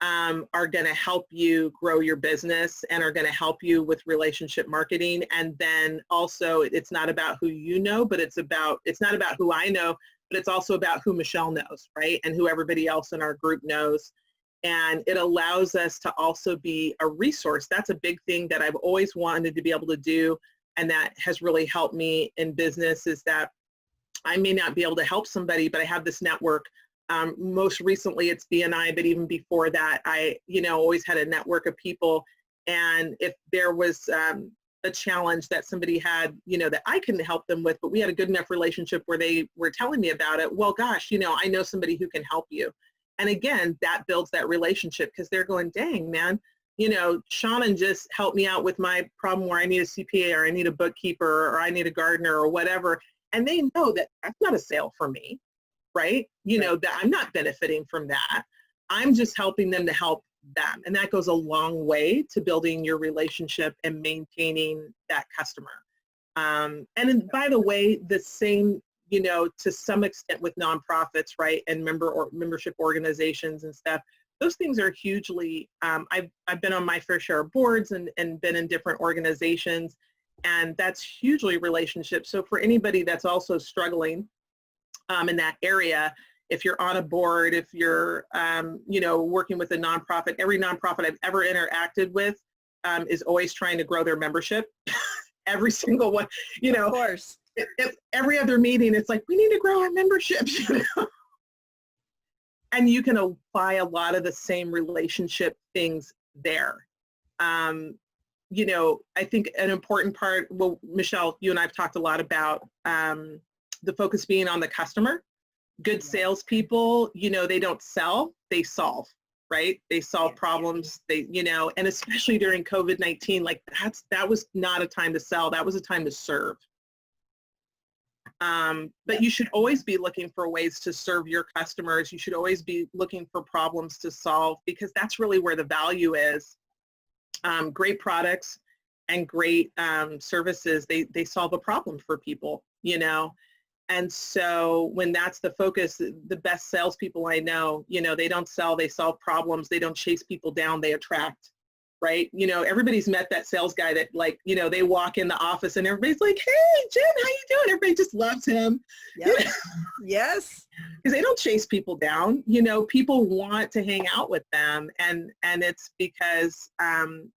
are going to help you grow your business and are going to help you with relationship marketing. And then also, it's not about who you know, but it's not about who I know, but it's also about who Michelle knows, right? And who everybody else in our group knows. And it allows us to also be a resource. That's a big thing that I've always wanted to be able to do, and that has really helped me in business, is that I may not be able to help somebody, but I have this network. Most recently it's BNI, but even before that, I, always had a network of people. And if there was a challenge that somebody had, that I couldn't help them with, but we had a good enough relationship where they were telling me about it, well, gosh, I know somebody who can help you. And again, that builds that relationship because they're going, dang, man, Seannon just helped me out with my problem where I need a CPA or I need a bookkeeper or I need a gardener or whatever. And they know that that's not a sale for me, right? That I'm not benefiting from that. I'm just helping them to help them. And that goes a long way to building your relationship and maintaining that customer. And then, by the way, the same, to some extent with nonprofits, right? And membership organizations and stuff. Those things are hugely, I've been on my fair share of boards and been in different organizations. And that's hugely relationships. So for anybody that's also struggling in that area, if you're on a board, if you're, working with a nonprofit, every nonprofit I've ever interacted with is always trying to grow their membership. Every single one, Of course. Every other meeting, it's like, we need to grow our memberships, And you can apply a lot of the same relationship things there. I think an important part, well, Michelle, you and I have talked a lot about the focus being on the customer. Good salespeople, they don't sell, they solve, right? They solve problems, and especially during COVID-19, like that was not a time to sell, that was a time to serve. But you should always be looking for ways to serve your customers. You should always be looking for problems to solve, because that's really where the value is. Great products and great services, they solve a problem for people, you know. And so when that's the focus, the best salespeople I know, you know, they don't sell, they solve problems. They don't chase people down, they attract, right? You know, everybody's met that sales guy that, like, you know, they walk in the office and everybody's like, hey, Jen, how you doing? Everybody just loves him. Yep. Yes. Because they don't chase people down. You know, people want to hang out with them. And it's because,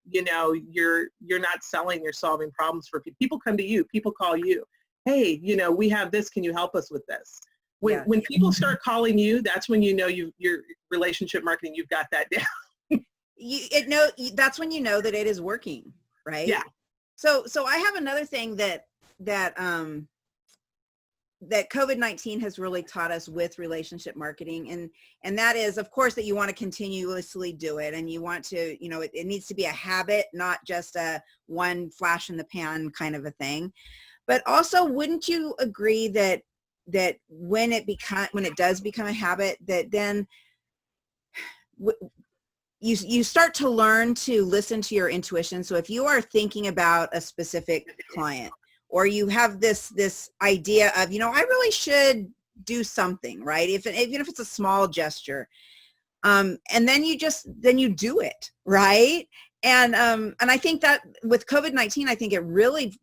you know, you're not selling, you're solving problems for people. People come to you, people call you. Hey, you know, we have this, can you help us with this? When people start calling you, that's when you know your relationship marketing, you've got that down. That's when you know that it is working, right? Yeah. So I have another thing that COVID-19 has really taught us with relationship marketing, and that is, of course, that you want to continuously do it, and you want to, you know, it needs to be a habit, not just a one flash in the pan kind of a thing. But also, wouldn't you agree that when it does become a habit, that then you start to learn to listen to your intuition? So if you are thinking about a specific client, or you have this idea of, you know, I really should do something, right? Even if it's a small gesture, and then you do it, right? And I think that with COVID-19, I think it really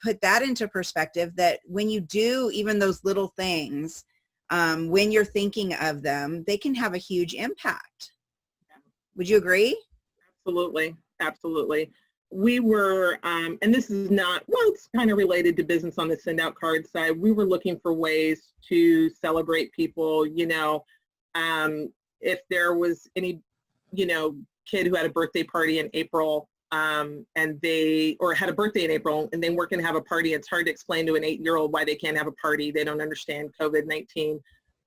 put that into perspective, that when you do even those little things, when you're thinking of them, they can have a huge impact. Would you agree? Absolutely. Absolutely. We were, and this is not, well, it's kind of related to business on the send out card side. We were looking for ways to celebrate people, you know, if there was any, you know, kid who had a birthday party in April, and or had a birthday in April and they weren't going to have a party. It's hard to explain to an 8-year-old why they can't have a party. They don't understand COVID-19.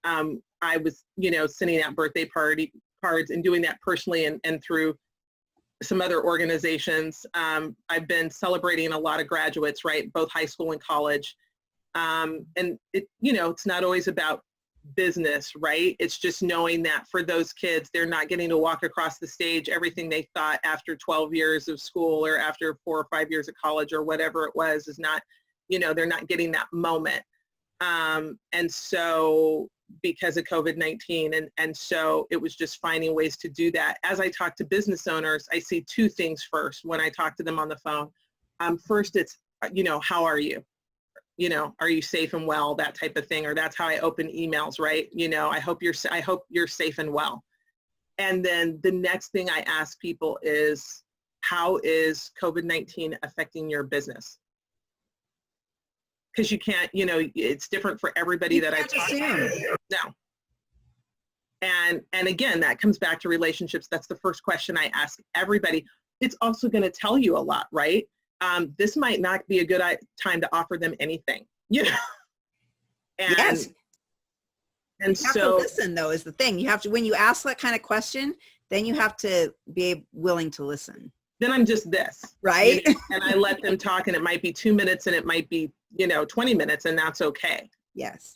I was, you know, sending out birthday party cards and doing that personally and through some other organizations. I've been celebrating a lot of graduates, right? Both high school and college. And it, you know, it's not always about business, right? It's just knowing that for those kids, they're not getting to walk across the stage, everything they thought after 12 years of school or after 4 or 5 years of college or whatever it was, is not, you know, they're not getting that moment. And so because of COVID-19, and so it was just finding ways to do that. As I talk to business owners, I see 2 things first when I talk to them on the phone. First, it's, you know, how are you? You know, are you safe and well, that type of thing, or that's how I open emails, right? You know, I hope you're safe and well. And then the next thing I ask people is, how is COVID-19 affecting your business? Because you can't, you know, it's different for everybody that I talk to. No. And again, that comes back to relationships. That's the first question I ask everybody. It's also going to tell you a lot, right? This might not be a good time to offer them anything, you know? And, yes. And you have to listen, though, is the thing. You have to, when you ask that kind of question, then you have to be willing to listen. Then I'm just this. Right. You know? And I let them talk, and it might be 2 minutes and it might be, you know, 20 minutes, and that's okay. Yes.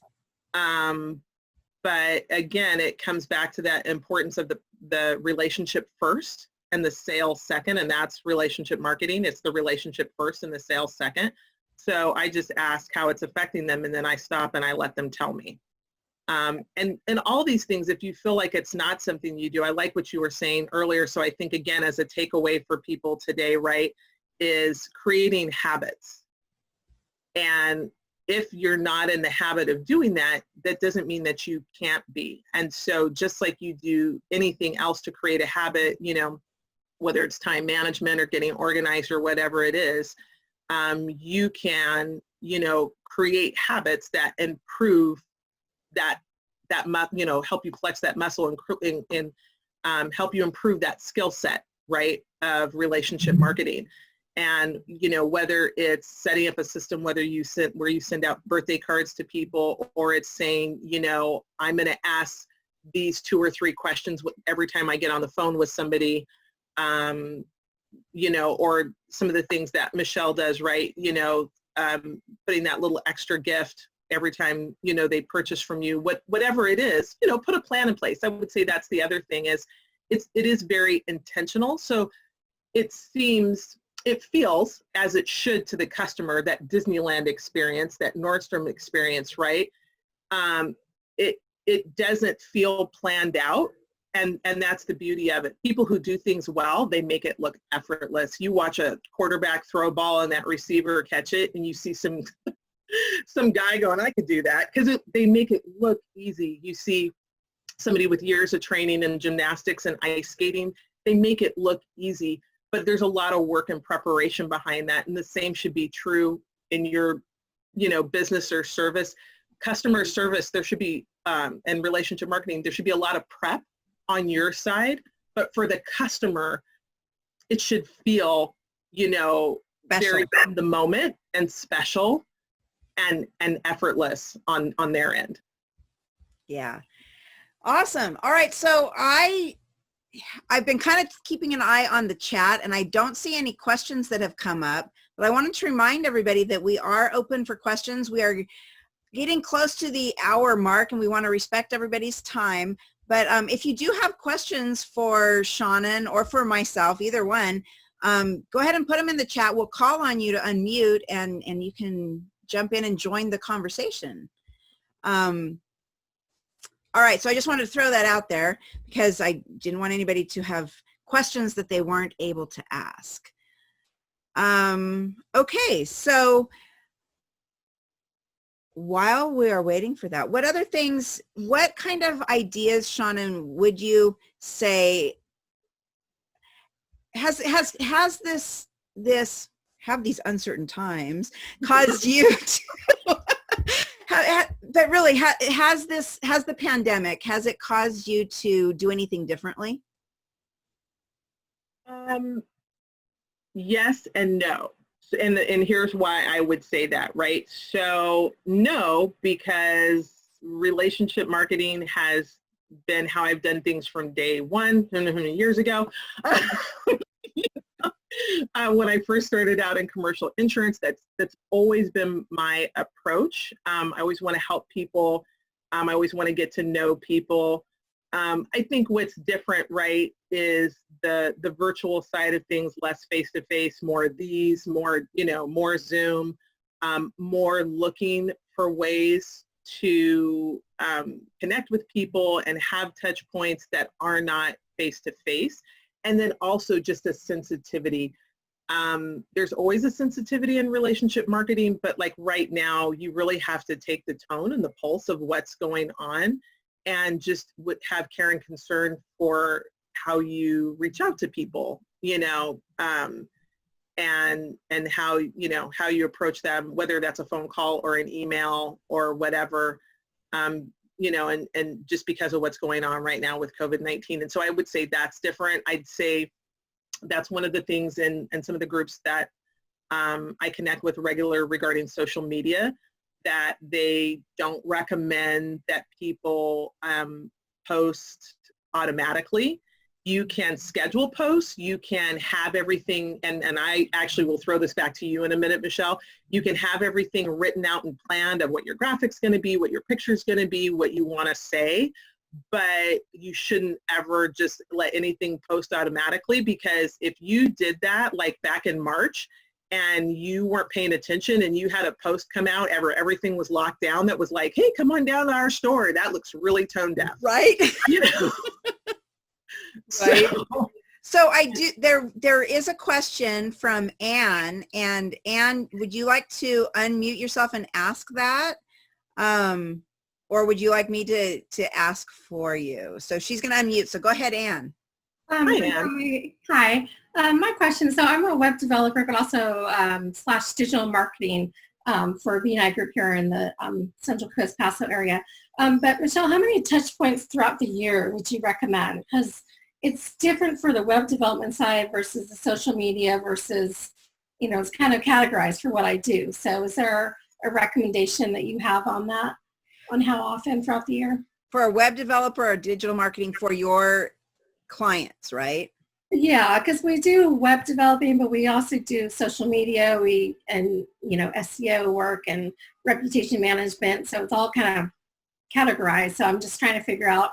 But again, it comes back to that importance of the relationship first and the sales second, and that's relationship marketing. It's the relationship first and the sales second. So I just ask how it's affecting them, and then I stop and I let them tell me. And all these things, if you feel like it's not something you do, I like what you were saying earlier. So I think, again, as a takeaway for people today, right, is creating habits. And if you're not in the habit of doing that, that doesn't mean that you can't be. And so just like you do anything else to create a habit, you know, whether it's time management or getting organized or whatever it is, you can, you know, create habits that improve that you know, help you flex that muscle and help you improve that skill set, right, of relationship marketing. And, you know, whether it's setting up a system, where you send out birthday cards to people, or it's saying, you know, I'm going to ask these 2 or 3 questions every time I get on the phone with somebody, you know, or some of the things that Michele does, right, you know, putting that little extra gift every time, you know, they purchase from you, whatever it is, you know, put a plan in place. I would say that's the other thing, is it is very intentional. So it it feels as it should to the customer, that Disneyland experience, that Nordstrom experience, right? It doesn't feel planned out. And that's the beauty of it. People who do things well, they make it look effortless. You watch a quarterback throw a ball and that receiver catch it, and you see some guy going, I could do that, because they make it look easy. You see somebody with years of training in gymnastics and ice skating, they make it look easy, but there's a lot of work and preparation behind that. And the same should be true in your, business or service. Customer service, there should be, and relationship marketing, there should be a lot of prep on your side, but for the customer, it should feel, very in the moment and special and effortless on their end. Yeah. Awesome. All right. So I've been kind of keeping an eye on the chat, and I don't see any questions that have come up, but I wanted to remind everybody that we are open for questions. We are getting close to the hour mark, and we want to respect everybody's time. But if you do have questions for Seannon or for myself, either one, go ahead and put them in the chat. We'll call on you to unmute, and you can jump in and join the conversation. All right, so I just wanted to throw that out there because I didn't want anybody to have questions that they weren't able to ask. Okay, so while we are waiting for that, what other things, what kind of ideas, Seannon, would you say has this have these uncertain times caused you to but really, has the pandemic, has it caused you to do anything differently? Yes and no. And here's why I would say that, right? So no, because relationship marketing has been how I've done things from day one, years ago. When I first started out in commercial insurance, that's always been my approach. I always want to help people. I always want to get to know people. I think what's different, right, is the virtual side of things, less face-to-face, more of these, more, more Zoom, more looking for ways to connect with people and have touch points that are not face-to-face. And then also just a sensitivity. There's always a sensitivity in relationship marketing, but like right now, you really have to take the tone and the pulse of what's going on and just have care and concern for how you reach out to people, and how, how you approach them, whether that's a phone call or an email or whatever, and just because of what's going on right now with COVID-19. And so I would say that's different. I'd say that's one of the things in some of the groups that I connect with regular regarding social media, that they don't recommend that people post automatically. You can schedule posts, you can have everything, and I actually will throw this back to you in a minute, Michelle. You can have everything written out and planned of what your graphic's going to be, what your picture's going to be, what you want to say, but you shouldn't ever just let anything post automatically, because if you did that like back in March and you weren't paying attention and you had a post come out everything was locked down that was like, hey, come on down to our store, that looks really tone deaf. Right. Right. So I do, there is a question from Anne, and Anne, would you like to unmute yourself and ask that? Or would you like me to ask for you? So she's going to unmute. So go ahead, Anne. Hi, Anne. Hi. My question, so I'm a web developer, but also / digital marketing for BNI Group here in the Central Coast Paso area. But Michelle, how many touch points throughout the year would you recommend? Because it's different for the web development side versus the social media versus, it's kind of categorized for what I do. So is there a recommendation that you have on that, on how often throughout the year? For a web developer or digital marketing for your clients, right? Yeah, because we do web developing, but we also do social media, and SEO work and reputation management. So it's all kind of categorized. So I'm just trying to figure out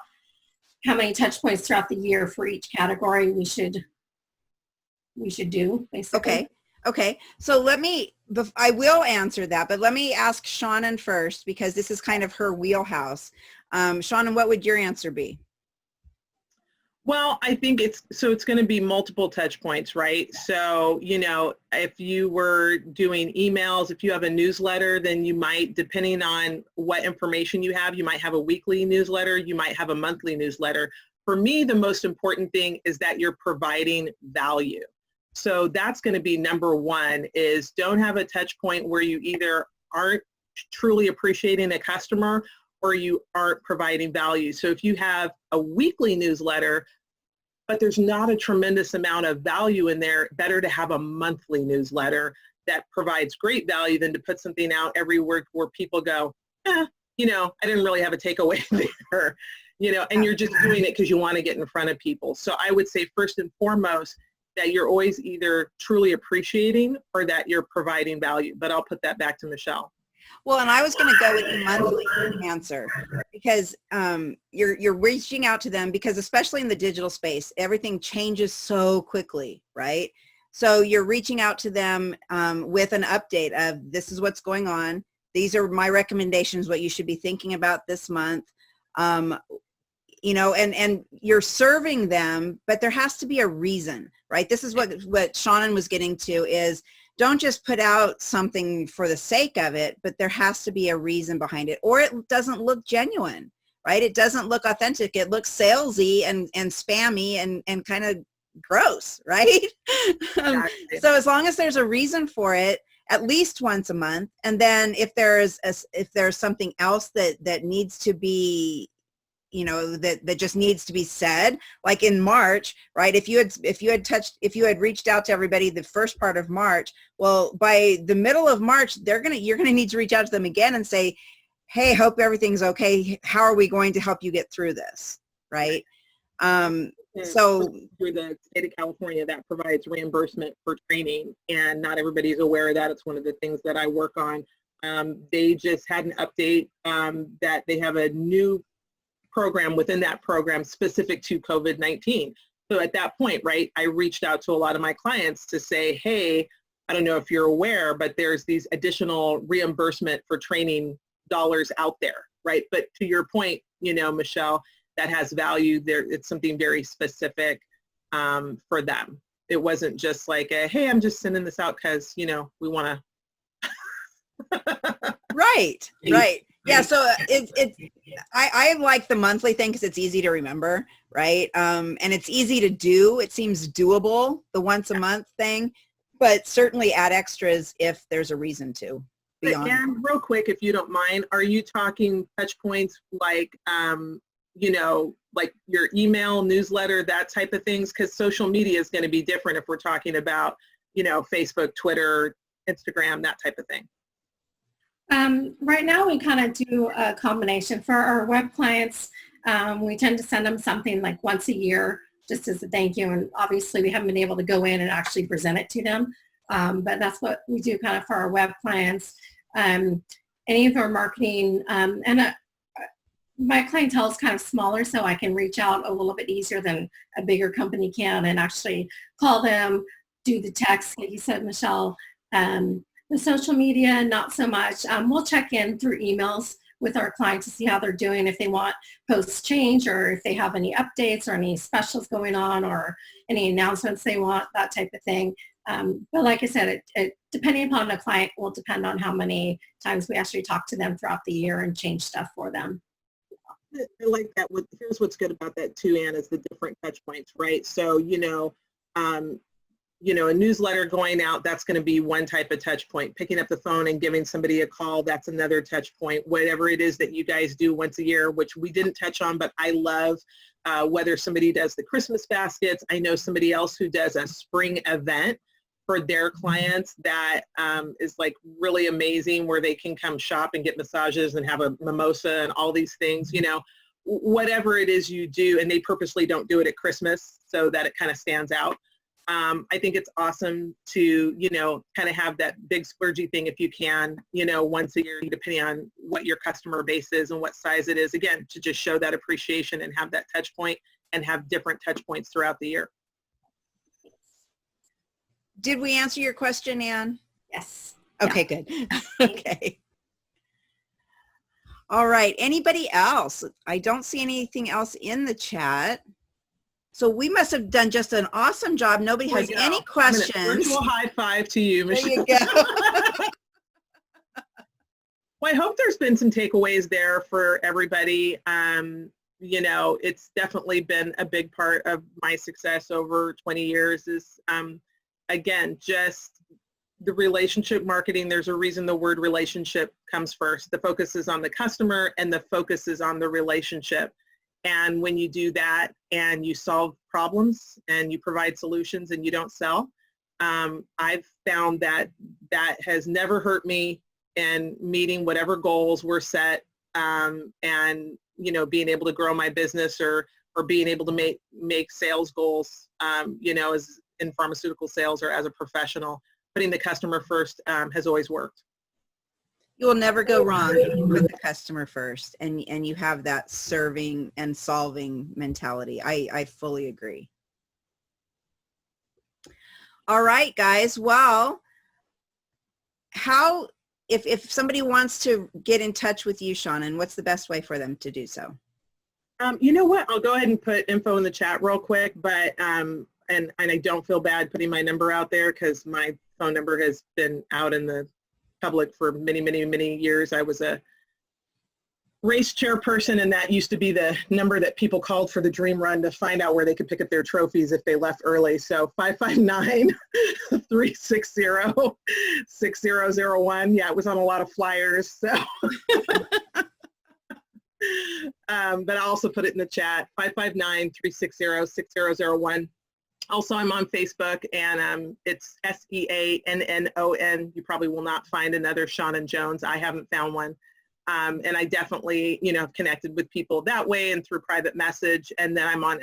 how many touch points throughout the year for each category we should do, basically. Okay. Okay, so I will answer that, but let me ask Seannon first because this is kind of her wheelhouse. Seannon, what would your answer be? Well, I think it's going to be multiple touch points, right? So, if you were doing emails, if you have a newsletter, then you might, depending on what information you might have a weekly newsletter, you might have a monthly newsletter. For me, the most important thing is that you're providing value. So that's going to be number one, is don't have a touch point where you either aren't truly appreciating a customer or you aren't providing value. So if you have a weekly newsletter, but there's not a tremendous amount of value in there, better to have a monthly newsletter that provides great value than to put something out every week where people go, I didn't really have a takeaway there, and you're just doing it because you want to get in front of people. So I would say first and foremost that you're always either truly appreciating or that you're providing value, but I'll put that back to Michele. Well, and I was going to go with the monthly answer because you're reaching out to them because especially in the digital space, everything changes so quickly, right? So you're reaching out to them with an update of this is what's going on. These are my recommendations, what you should be thinking about this month. And you're serving them, but there has to be a reason, right? This is what Seannon was getting to is don't just put out something for the sake of it, but there has to be a reason behind it, or it doesn't look genuine, right? It doesn't look authentic. It looks salesy and spammy and kind of gross, right? So as long as there's a reason for it, at least once a month, and then if there's something else that needs to be that just needs to be said, like in March, right? If you had reached out to everybody the first part of March, well, by the middle of March, you're gonna need to reach out to them again and say, hey, hope everything's okay. How are we going to help you get through this, right? So through the state of California that provides reimbursement for training, and not everybody's aware of that. It's one of the things that I work on. They just had an update that they have a new program within that program specific to COVID-19. So at that point, right, I reached out to a lot of my clients to say, hey, I don't know if you're aware, but there's these additional reimbursement for training dollars out there, right? But to your point, Michele, that has value there. It's something very specific for them. It wasn't just like, hey, I'm just sending this out because, we want to. Right. Yeah, so I like the monthly thing because it's easy to remember, right? And it's easy to do. It seems doable, the once a month thing, but certainly add extras if there's a reason to. And real quick, if you don't mind, are you talking touch points like, like your email, newsletter, that type of things? Because social media is going to be different if we're talking about, Facebook, Twitter, Instagram, that type of thing. Right now we kind of do a combination. For our web clients, we tend to send them something like once a year just as a thank you, and obviously we haven't been able to go in and actually present it to them, but that's what we do kind of for our web clients. Any of our marketing, my clientele is kind of smaller, so I can reach out a little bit easier than a bigger company can and actually call them, do the text, like you said, Michele. The social media, not so much. We'll check in through emails with our clients to see how they're doing, if they want posts change or if they have any updates or any specials going on or any announcements they want, that type of thing. But like I said, it depending upon the client will depend on how many times we actually talk to them throughout the year and change stuff for them. I like that. Here's what's good about that too, Ann, is the different touch points, right? So, a newsletter going out, that's going to be one type of touch point. Picking up the phone and giving somebody a call, that's another touch point. Whatever it is that you guys do once a year, which we didn't touch on, but I love whether somebody does the Christmas baskets. I know somebody else who does a spring event for their clients that is like really amazing, where they can come shop and get massages and have a mimosa and all these things, whatever it is you do, and they purposely don't do it at Christmas so that it kind of stands out. I think it's awesome to, kind of have that big splurgy thing if you can, once a year, depending on what your customer base is and what size it is, again, to just show that appreciation and have that touch point and have different touch points throughout the year. Did we answer your question, Ann? Yes. Okay, good. Okay. All right. Anybody else? I don't see anything else in the chat. So we must have done just an awesome job. Nobody has any questions. Virtual high five to you, Michele. There you go. Well, I hope there's been some takeaways there for everybody. You know, it's definitely been a big part of my success over 20 years is, again, just the relationship marketing. There's a reason the word relationship comes first. The focus is on the customer and the focus is on the relationship. And when you do that and you solve problems and you provide solutions and you don't sell, I've found that that has never hurt me in meeting whatever goals were set, and, you know, being able to grow my business or being able to make sales goals, you know, as in pharmaceutical sales or as a professional. Putting the customer first has always worked. You will never go wrong with the customer first, and you have that serving and solving mentality. I fully agree. All right, guys. Well, how if somebody wants to get in touch with you, Seannon, what's the best way for them to do so? You know what? I'll go ahead and put info in the chat real quick, but and I don't feel bad putting my number out there because my phone number has been out in the public for many, many, many years. I was a race chairperson, and that used to be the number that people called for the dream run to find out where they could pick up their trophies if they left early. So 559-360-6001. Yeah, it was on a lot of flyers. So. But I also put it in the chat, 559-360-6001. Also, I'm on Facebook, and it's Seannon. You probably will not find another Seannon Jones. I haven't found one. And I definitely, you know, have connected with people that way and through private message. And then I'm on,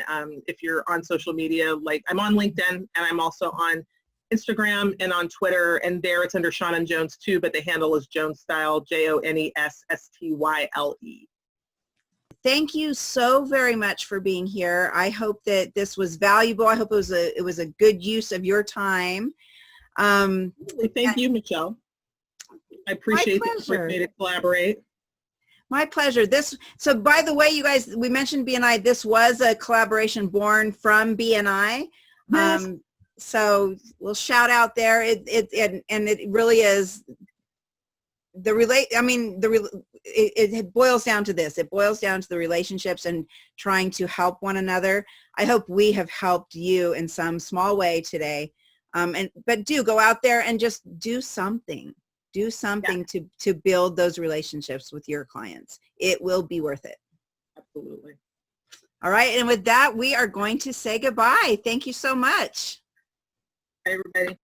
if you're on social media, like I'm on LinkedIn, and I'm also on Instagram and on Twitter, and there it's under Seannon Jones too, but the handle is Jones Style, JONESSTYLE. Thank you so very much for being here. I hope that this was valuable. I hope it was a good use of your time. Thank you, Michele. I appreciate the opportunity to collaborate. My pleasure. So by the way, you guys, we mentioned BNI. This was a collaboration born from BNI. Yes. So we'll shout out there. And it really is it boils down to this. It boils down to the relationships and trying to help one another. I hope we have helped you in some small way today. But do go out there and just do something. Do something to build those relationships with your clients. It will be worth it. Absolutely. All right. And with that, we are going to say goodbye. Thank you so much. Bye, everybody.